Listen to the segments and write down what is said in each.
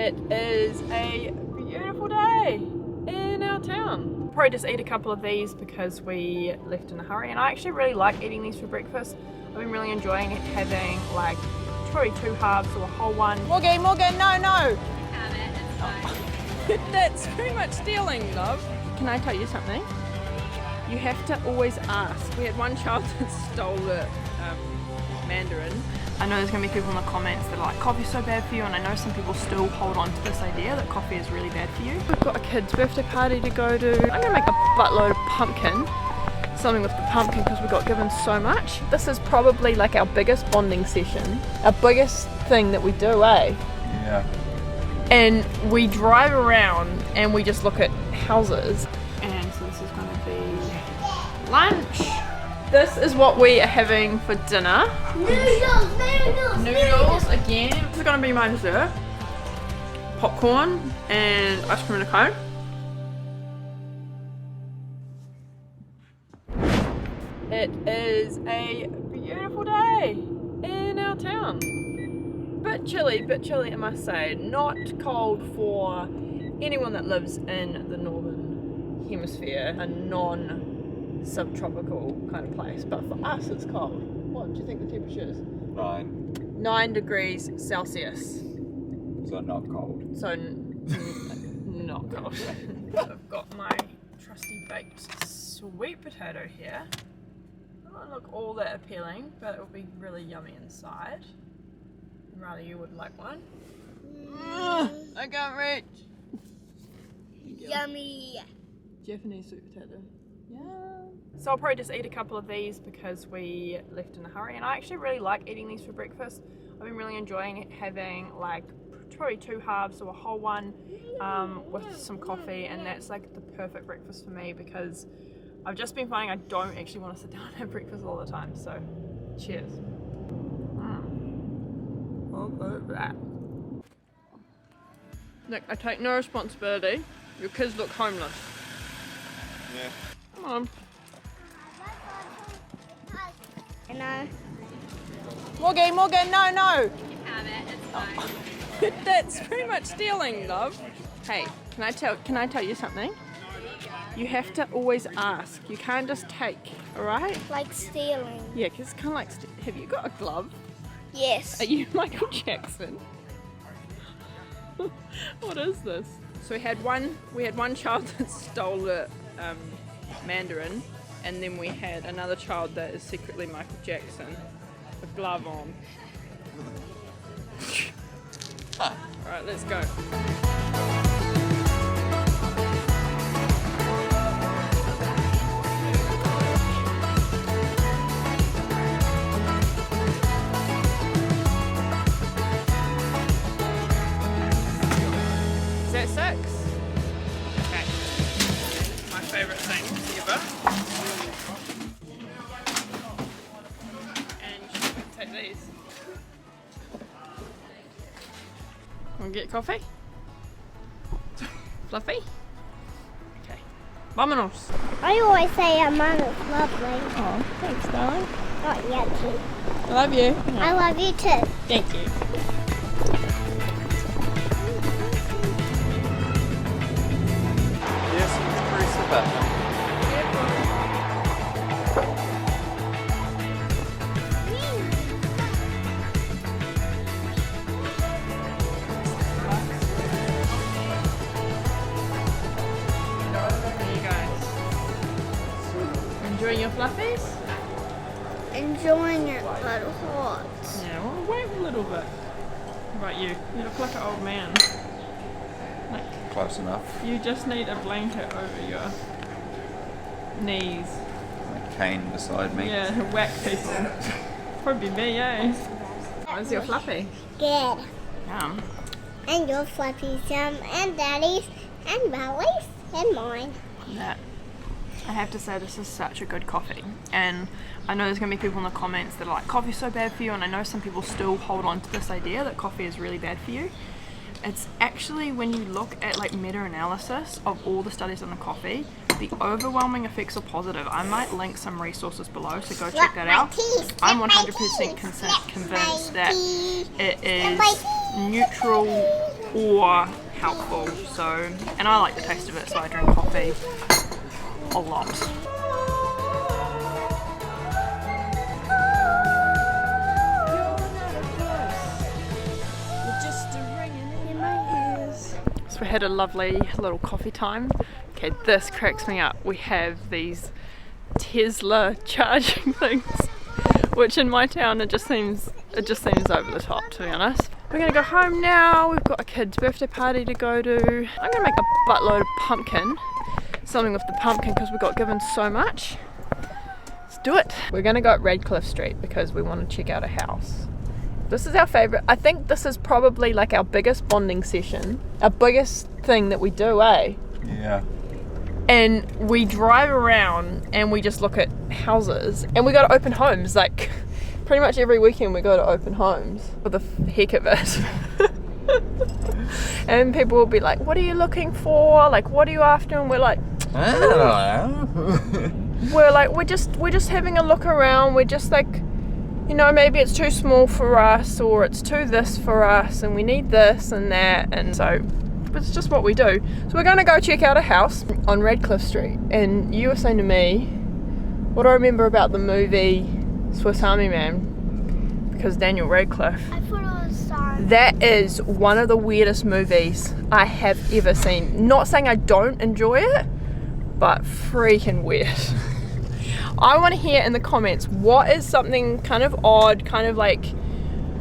It is a beautiful day in our town. Probably just eat a couple of these because we left in a hurry, and I actually really like eating these for breakfast. I've been really enjoying having like probably 2 halves or a whole one. Morgan, no! Have it, it's fine. That's pretty much stealing, love. Can I tell you something? You have to always ask. We had one child that stole the Mandarin. I know there's going to be people in the comments that are like, coffee's so bad for you, and I know some people still hold on to this idea that coffee is really bad for you. We've got a kid's birthday party to go to. I'm going to make a buttload of pumpkin. Something with the pumpkin because we got given so much. This is probably like our biggest bonding session. Our biggest thing that we do, eh? Yeah. And we drive around and we just look at houses. And so this is going to be lunch. This is what we are having for dinner. Noodles again. This is going to be my dessert. Popcorn and ice cream and a cone. It is a beautiful day in our town. Bit chilly I must say. Not cold for anyone that lives in the northern hemisphere, a non-subtropical kind of place. But for us it's cold. What do you think the temperature is? 9 degrees Celsius. So not cold. So not cold. I've got my trusty baked sweet potato here. Doesn't look all that appealing, but it will be really yummy inside. Rather you would like one. I can't reach. Yummy. Japanese sweet potato. Yeah. So I'll probably just eat a couple of these because we left in a hurry, and I actually really like eating these for breakfast. I've been really enjoying having like probably 2 halves or a whole one with some coffee, and that's like the perfect breakfast for me because I've just been finding I don't actually want to sit down and have breakfast all the time. So cheers. Nick, I take no responsibility. Your kids look homeless. Yeah. Come on. No. Morgan, no! You have it, it's fine. That's pretty much stealing, love. Hey, can I tell you something? You have to always ask. You can't just take, alright? Like stealing. Yeah, because it's kind of like, have you got a glove? Yes. Are you Michael Jackson? What is this? So we had one child that stole the Mandarin, and then we had another child that is secretly Michael Jackson, with glove on. Alright, let's go. Is that 6? Okay. My favourite thing ever. And you should take these. Want to get coffee? Fluffy? Okay. Vámonos. I always say a man is lovely. Oh, thanks, darling. Not yet, too. I love you. I love you too. Thank you. Yes, it's pretty super. There you go. Enjoying your fluffies? Enjoying it, but hot. Yeah, well, wait a little bit. How about you? You look like an old man. Like, Close enough. you just need a blanket over your knees. A cane beside me. Yeah, to whack people. Probably me, eh? How's your fluffy? Good. Yum. And your fluffies, and daddy's, and Molly's, and mine. That. I have to say this is such a good coffee, and I know there's going to be people in the comments that are like, coffee's so bad for you, and I know some people still hold on to this idea that coffee is really bad for you. It's actually, when you look at like meta-analysis of all the studies on the coffee, the overwhelming effects are positive. I might link some resources below, so go check that out. I'm 100% convinced that it is neutral or helpful. So, and I like the taste of it, so I drink coffee a lot. So we had a lovely little coffee time. Okay, this cracks me up. We have these Tesla charging things, which in my town it just seems over the top, to be honest. We're gonna go home now. We've got a kid's birthday party to go to. I'm gonna make a buttload of pumpkin, something with the pumpkin because we got given so much. Let's do it. We're gonna go up Redcliffe Street because we want to check out a house. This is our favourite. I think this is probably like our biggest bonding session, our biggest thing that we do, eh? Yeah. And we drive around and we just look at houses and we go to open homes. Like pretty much every weekend we go to open homes for the heck of it. And people will be like, what are you looking for? Like, what are you after? And we're like, we're just having a look around. We're just like, you know, maybe it's too small for us or it's too this for us and we need this and that. And so it's just what we do. So we're going to go check out a house on Redcliffe Street. And you were saying to me, what I remember about the movie Swiss Army Man, because Daniel Radcliffe, I thought it was Star. that is one of the weirdest movies I have ever seen. Not saying I don't enjoy it, but freaking weird. I want to hear in the comments, what is something kind of odd, kind of like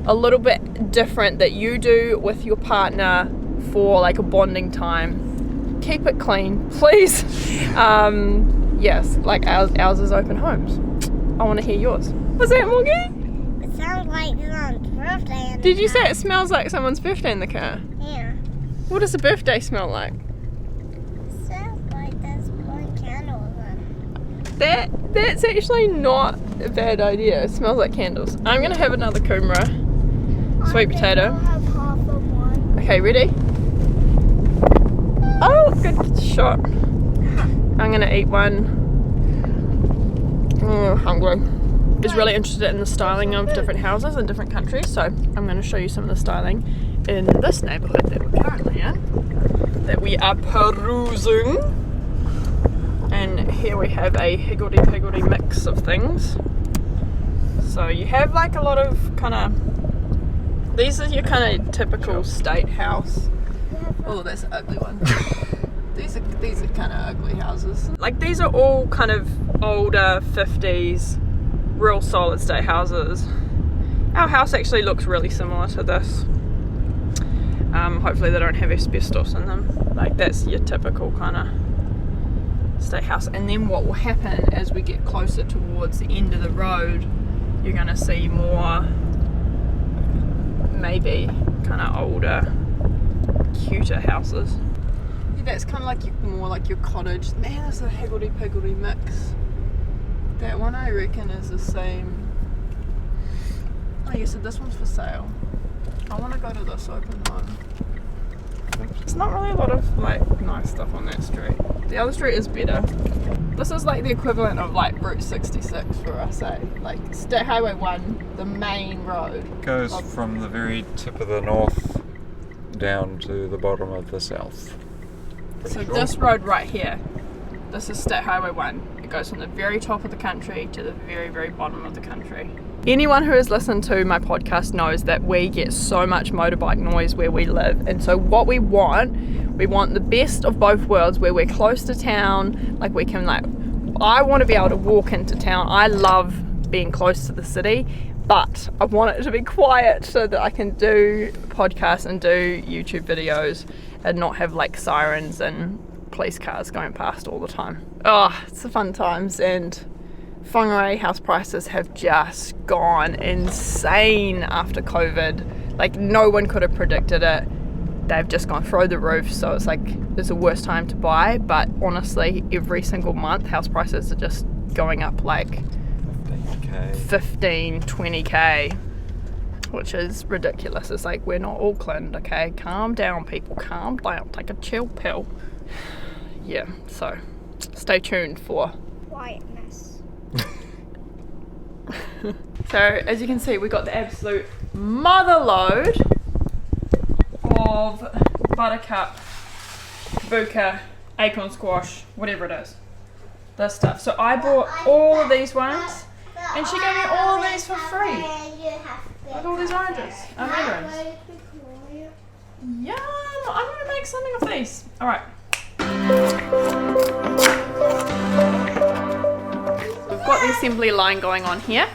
a little bit different that you do with your partner for like a bonding time? Keep it clean, please. Yes, like ours is open homes. I want to hear yours. Was that Morgie? It sounds like someone's birthday. Did you say it smells like someone's birthday in the car? Yeah. What does a birthday smell like? It sounds like there's blowing candles in. That's actually not a bad idea. It smells like candles. I'm gonna have another kumara. Sweet potato. I'll have half of one. Okay, ready? Oh, good shot. I'm gonna eat one. Hungry. I was really interested in the styling of different houses in different countries, so I'm going to show you some of the styling in this neighbourhood that we're currently in, that we are perusing. And here we have a higgledy-piggledy mix of things. So you have like a lot of kind of, these are your kind of typical state house. Oh, that's an ugly one. These are kind of ugly houses. Like these are all kind of older 50s, real solid state houses. Our house actually looks really similar to this. Hopefully they don't have asbestos in them. Like that's your typical kind of state house. And then what will happen as we get closer towards the end of the road, you're gonna see more, maybe kind of older, cuter houses. That's kind of like more like your cottage. Man, that's a higgledy-piggledy mix. That one I reckon is the same. Oh, you said this one's for sale. I want to go to this open home. There's not really a lot of like nice stuff on that street. The other street is better. This is like the equivalent of like Route 66 for us, eh? Like State Highway 1, the main road. Goes from the very tip of the north down to the bottom of the south. So this road right here, this is State Highway 1. It goes from the very top of the country to the very, very bottom of the country. Anyone who has listened to my podcast knows that we get so much motorbike noise where we live. And so what we want the best of both worlds, where we're close to town, like we can I want to be able to walk into town. I love being close to the city, but I want it to be quiet so that I can do podcasts and do YouTube videos and not have like sirens and police cars going past all the time. Oh, it's the fun times. And Whangarei house prices have just gone insane after COVID. Like no one could have predicted it. They've just gone through the roof, so it's like it's the worst time to buy. But honestly, every single month house prices are just going up like 15, 20k, which is ridiculous. It's like, we're not Auckland, okay? Calm down, people, calm down, take a chill pill. Yeah, so stay tuned for Quietness. So as you can see, we got the absolute mother load of buttercup, kabuka, acorn squash, whatever it is. This stuff. So I bought all of these ones, and she gave me all of these for free. Look at all these oranges, mandarins. Yum! I'm gonna make something of these. All right. We've got the assembly line going on here.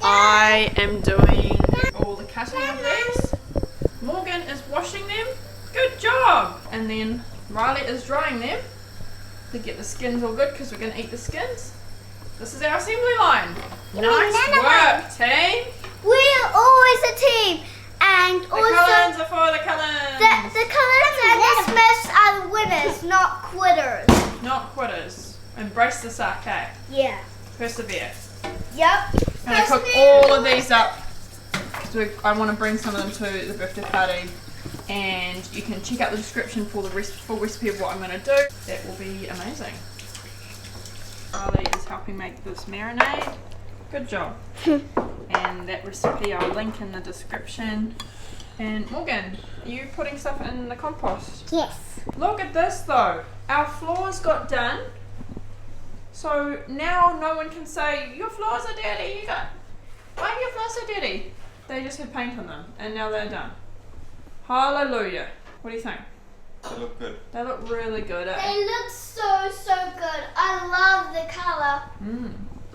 I am doing all the cutting of these. Morgan is washing them. Good job! And then Riley is drying them to get the skins all good because we're going to eat the skins. This is our assembly line. Nice work, team. We're always a team. And The also, Cullens are for the Cullens. the Cullens and the Smiths are the winners, not quitters. Not quitters. Embrace the suck, eh? Yeah. Persevere. Yep. I'm going to cook all of these up because I want to bring some of them to the birthday party. And you can check out the description for the full recipe of what I'm going to do. That will be amazing. Riley is helping make this marinade. Good job. And that recipe I'll link in the description. And Morgan, are you putting stuff in the compost? Yes. Look at this though. Our floors got done. So now no one can say, your floors are dirty. Why are your floors so dirty? They just had paint on them and now they're done. Hallelujah. What do you think? They look good. They look really good. They look so good. I love the colour.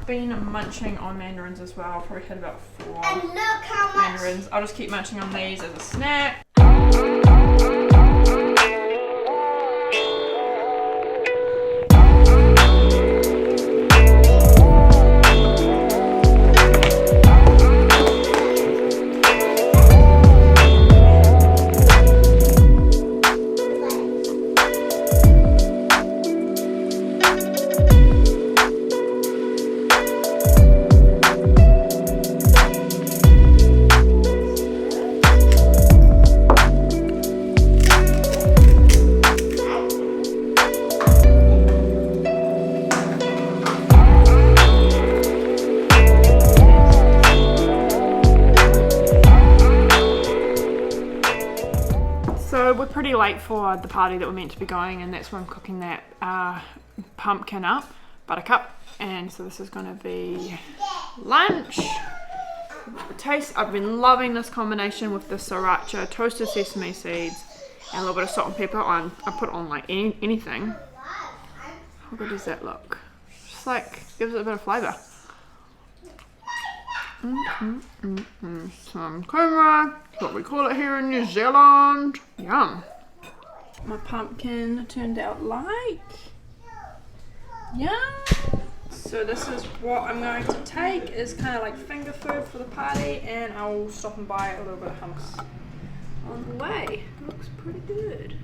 Been munching on mandarins as well. I've probably had about 4 And look how much. mandarins. I'll just keep munching on these as a snack. So we're pretty late for the party that we're meant to be going, and that's why I'm cooking that pumpkin up, buttercup, and so this is going to be lunch. I've been loving this combination with the sriracha, toasted sesame seeds, and a little bit of salt and pepper. I put on like anything. How good does that look? Just like gives it a bit of flavour. Some kumara, what we call it here in New Zealand. Yum. My pumpkin turned out like. Yum. So this is what I'm going to take is kind of like finger food for the party, and I'll stop and buy a little bit of hummus on the way. It looks pretty good.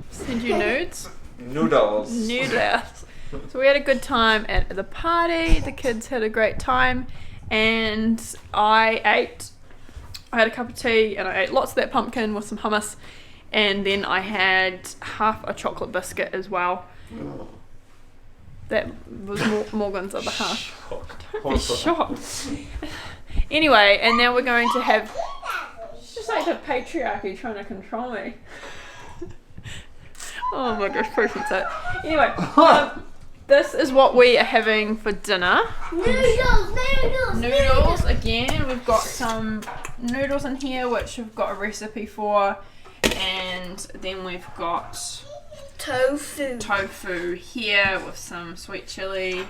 Send you nudes? Noodles. Noodles. So we had a good time at the party. The kids had a great time. And I had a cup of tea and I ate lots of that pumpkin with some hummus, and then I had half a chocolate biscuit as well. That was Morgan's other half. Don't be shocked. Anyway, and now we're going to have, just like the patriarchy trying to control me. Oh my gosh, perfect it. Anyway, this is what we are having for dinner. Noodles again. We've got some noodles in here which we've got a recipe for, and then we've got tofu here with some sweet chili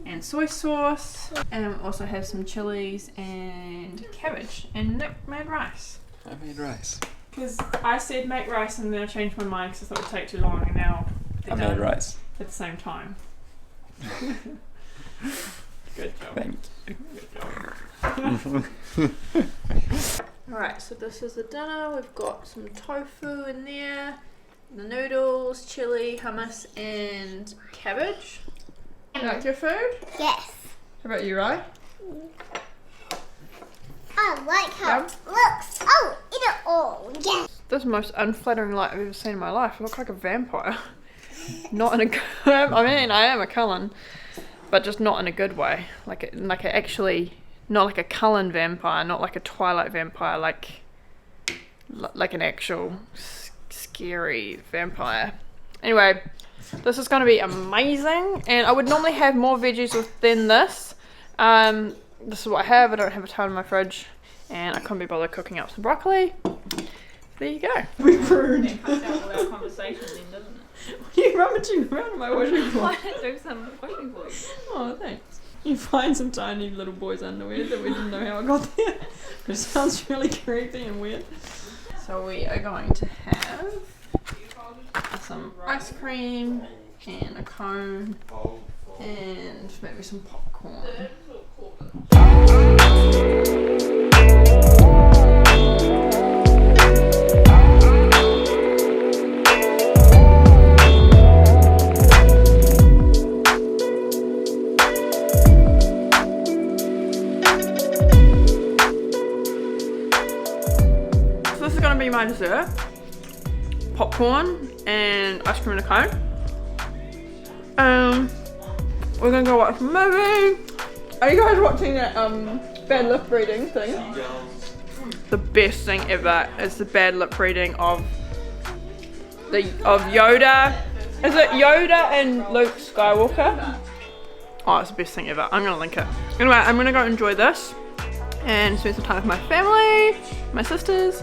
and soy sauce, and we also have some chilies and cabbage, and Nick made rice. I made rice. Because I said make rice and then I changed my mind because I thought it would take too long, and now I made rice. At the same time. Good job. Thank you. Good job. Alright, so this is the dinner. We've got some tofu in there, the noodles, chili, hummus, and cabbage. You like your food? Yes. How about you, Rai? I like how it looks. Oh, eat it all. Yes. This is the most unflattering light I've ever seen in my life. I look like a vampire. Not in a I mean, I am a Cullen, but just not in a good way. Like actually, not like a Cullen vampire, not like a Twilight vampire, like like an actual scary vampire. Anyway, this is going to be amazing, and I would normally have more veggies than this. This is what I have. I don't have a ton in my fridge, and I couldn't be bothered cooking up some broccoli. There you go. We ruined. It cut out all our conversation then, doesn't it? You're rummaging around in my washing board. I do some washing for you. Oh, thanks. You find some tiny little boy's underwear that we didn't know how I got there. It sounds really creepy and weird. So we are going to have some ice cream and a cone and maybe some popcorn. So this is going to be my dessert. Popcorn and ice cream in a cone. We're gonna go watch a movie. Are you guys watching that bad lip reading thing? Seagulls. The best thing ever is the bad lip reading of Yoda. Is it Yoda and Luke Skywalker? Oh, it's the best thing ever. I'm gonna link it. Anyway, I'm gonna go enjoy this and spend some time with my family, my sisters,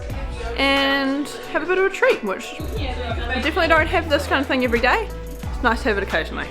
and have a bit of a treat, which I definitely don't have this kind of thing every day. It's nice to have it occasionally.